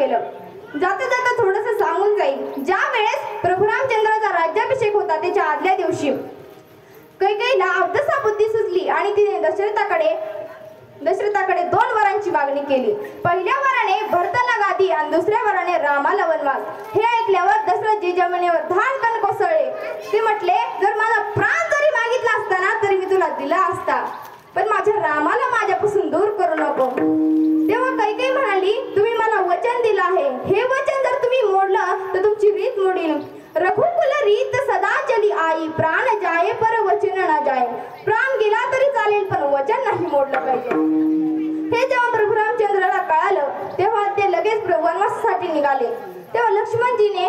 केलं. जाता जाता थोडंसं सांगून जाईल. ज्या वेळेस प्रभू रामचंद्राचा राज्याभिषेक होता त्याच्या आदल्या दिवशी कैकेयीला अवधसा बुद्धी सुचली आणि तिने दशरथाकडे 2 वरांची मागणी केली. पहिल्या वराने भरताला गादी आणि दुसऱ्या वराने रामाला वनवास. हे ऐकल्यावर दशरथजी जमिनीवर धाडकन कोसळले. ते म्हटले, जर माझा प्राण जरी मागितला असता ना तरी मी तुला दिला असता, पण माझ्या रामाला माझ्यापासून दूर करू नको. तेव्हा कैकेयी म्हणाली, तुम्ही मला वचन दिलं आहे, हे वचन जर तुम्ही मोडलं तर तुमची रीत मोडीन. रघुकुल रीत सदा चली आई, प्राण जाये पर वचन न जाये. प्राण गेला तरी चालेल पण वचन नाही मोडलं पाहिजे. हे जेव्हा प्रभू रामचंद्राला कळालं तेव्हा ते लगेच वनवासासाठी निघाले. तेव्हा लक्ष्मणजीने